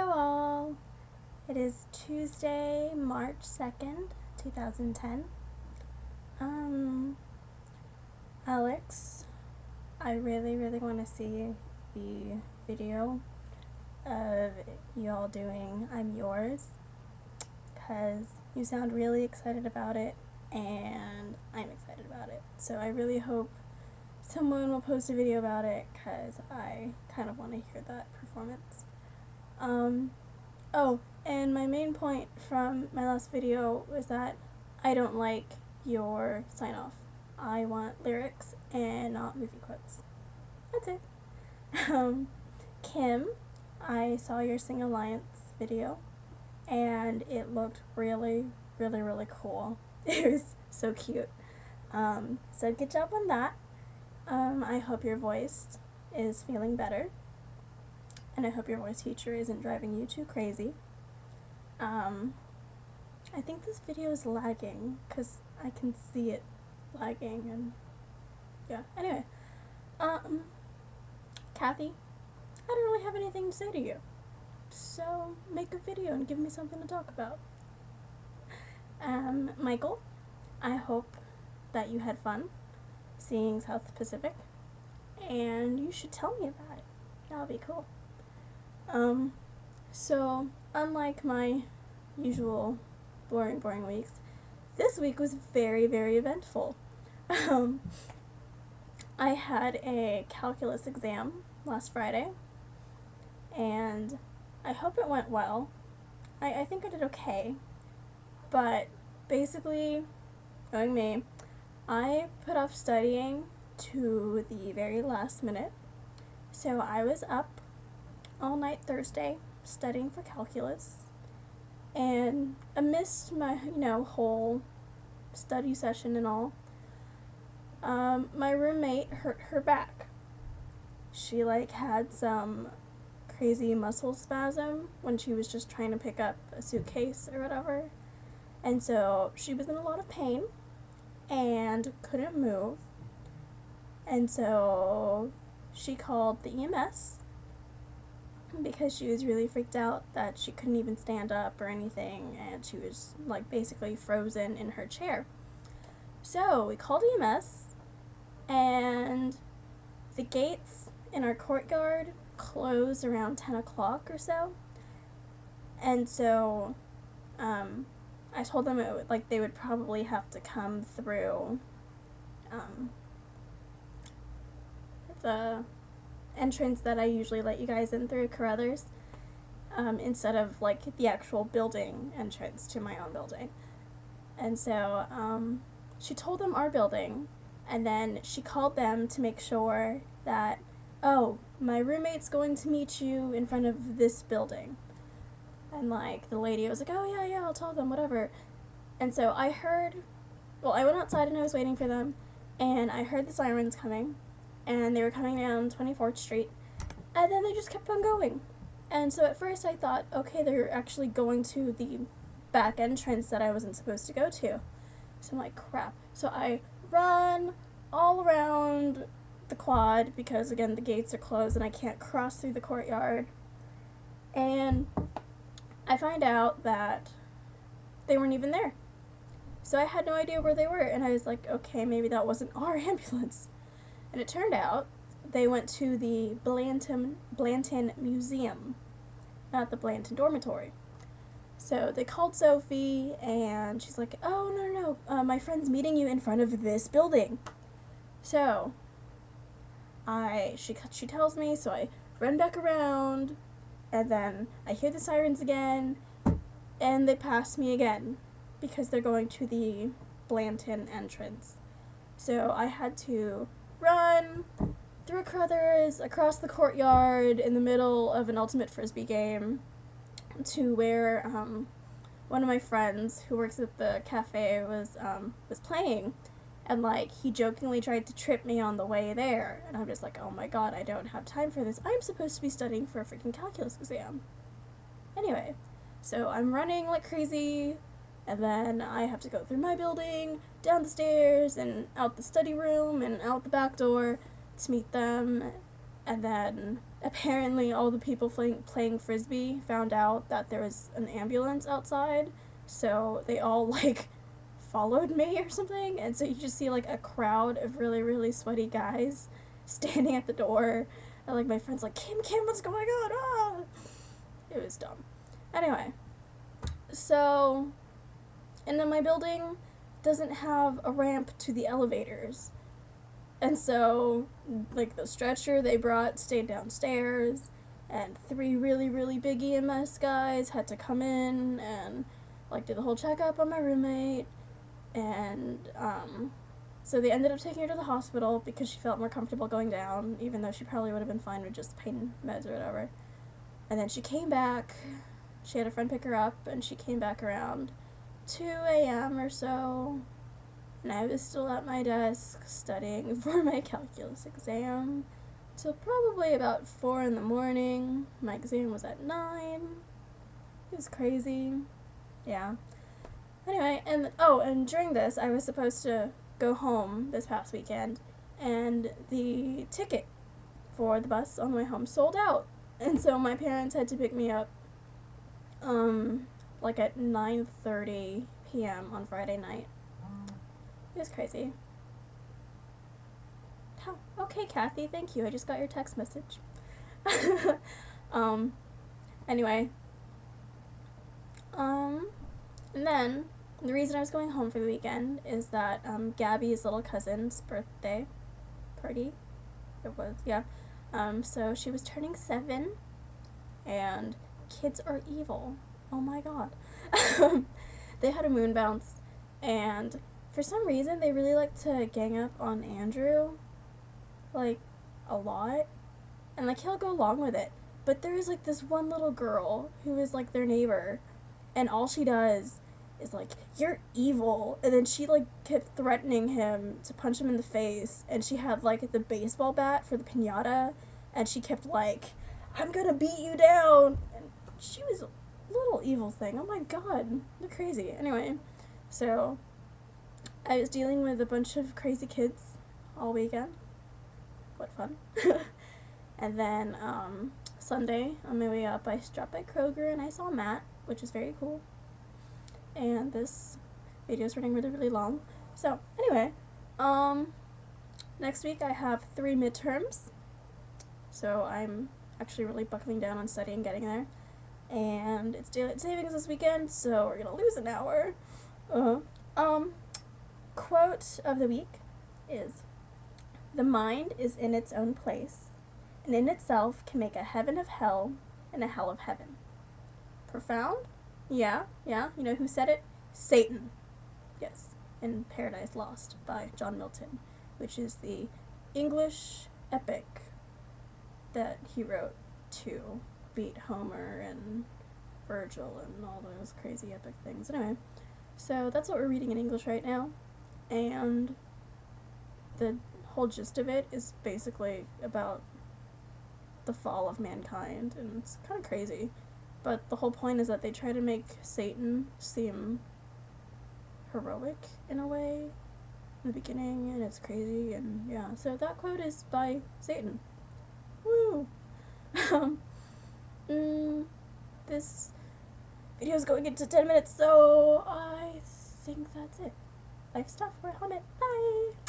Hello all! It is Tuesday, March 2nd, 2010. Alex, I really want to see the video of y'all doing I'm Yours, because you sound really excited about it and I'm excited about it. So I really hope someone will post a video about it because I kind of want to hear that performance. Oh, and my main point from my last video was that I don't like your sign-off. I want lyrics and not movie quotes. That's it. Kim, I saw your Sing Alliance video and it looked really cool. It was so cute. So good job on that. I hope your voice is feeling better. And I hope your voice teacher isn't driving you too crazy. I think this video is lagging because I can see it lagging and yeah. Anyway, Kathy, I don't really have anything to say to you. So make a video and give me something to talk about. Michael, I hope that you had fun seeing South Pacific and you should tell me about it. That'll be cool. So unlike my usual boring weeks, this week was very eventful. I had a calculus exam last Friday, and I hope it went well. I think I did okay, but basically, knowing me, I put off studying to the very last minute, so I was up all night Thursday studying for calculus, and amidst my whole study session and all, my roommate hurt her back. She had some crazy muscle spasm when she was just trying to pick up a suitcase or whatever, and so she was in a lot of pain and couldn't move, and so she called the EMS because she was really freaked out that she couldn't even stand up or anything, and she was basically frozen in her chair. So we called EMS, and the gates in our courtyard close around 10 o'clock or so, and so I told them they would probably have to come through the entrance that I usually let you guys in through, Carruthers, instead of the actual building entrance to my own building. And so she told them our building, and then she called them to make sure that, oh, my roommate's going to meet you in front of this building. And the lady was like, oh yeah, I'll tell them, whatever. And so I went outside and I was waiting for them, and I heard the sirens coming, and they were coming down 24th Street, and then they just kept on going. And so at first I thought, okay, they're actually going to the back entrance that I wasn't supposed to go to. So I'm like, crap. So I run all around the quad because, again, the gates are closed and I can't cross through the courtyard. And I find out that they weren't even there. So I had no idea where they were, and I was like, okay, maybe that wasn't our ambulance. And it turned out they went to the Blanton Museum, not the Blanton Dormitory. So they called Sophie, and she's like, oh, no, my friend's meeting you in front of this building. So she tells me, so I run back around, and then I hear the sirens again, and they pass me again because they're going to the Blanton entrance. So I had to run through Carruthers, across the courtyard, in the middle of an ultimate frisbee game, to where one of my friends who works at the cafe was playing, and he jokingly tried to trip me on the way there, and I'm just like, oh my god, I don't have time for this. I'm supposed to be studying for a freaking calculus exam. Anyway, so I'm running like crazy, and then I have to go through my building, down the stairs, and out the study room, and out the back door to meet them. And then apparently all the people playing frisbee found out that there was an ambulance outside, so they all like followed me or something, and so you just see like a crowd of really, really sweaty guys standing at the door, and like my friend's like, Kim, what's going on? Ah! It was dumb. Anyway, so, and then my building doesn't have a ramp to the elevators. And so, like, the stretcher they brought stayed downstairs, and 3 really, really big EMS guys had to come in and, like, do the whole checkup on my roommate. And, so they ended up taking her to the hospital because she felt more comfortable going down, even though she probably would have been fine with just pain meds or whatever. And then she came back. She had a friend pick her up, and she came back around 2 a.m. or so. And I was still at my desk studying for my calculus exam till probably about 4 in the morning. My exam was at 9. It was crazy. Yeah. Anyway, and during this, I was supposed to go home this past weekend, and the ticket for the bus on the way home sold out. And so my parents had to pick me up, like at 9:30 p.m. on Friday night. It was crazy. Okay, Kathy, thank you. I just got your text message. Anyway. And then, the reason I was going home for the weekend is that, Gabby's little cousin's birthday party. It was, yeah. So she was turning 7, and kids are evil. Oh my god. They had a moon bounce, and for some reason, they really like to gang up on Andrew, like, a lot, and, like, he'll go along with it, but there is, like, this one little girl who is, like, their neighbor, and all she does is, like, you're evil, and then she, like, kept threatening him to punch him in the face, and she had, like, the baseball bat for the piñata, and she kept, like, I'm gonna beat you down, and she was a little evil thing. Oh my god, they're crazy. Anyway, so I was dealing with a bunch of crazy kids all weekend. What fun. And then, Sunday, on my way up, I stopped by Kroger and I saw Matt, which is very cool. And this video is running really, really long. So, anyway, next week I have 3 midterms. So I'm actually really buckling down on studying, getting there. And it's daylight savings this weekend, so we're gonna lose an hour. Quote of the week is, the mind is in its own place, and in itself can make a heaven of hell and a hell of heaven. Profound? Yeah. You know who said it? Satan. Yes, in Paradise Lost by John Milton, which is the English epic that he wrote to beat Homer and Virgil and all those crazy epic things. Anyway, so that's what we're reading in English right now. And the whole gist of it is basically about the fall of mankind, and it's kind of crazy. But the whole point is that they try to make Satan seem heroic in a way in the beginning, and it's crazy, and yeah. So that quote is by Satan. Woo! This video is going into 10 minutes, so I think that's it. Life stuff, we're on it. Bye!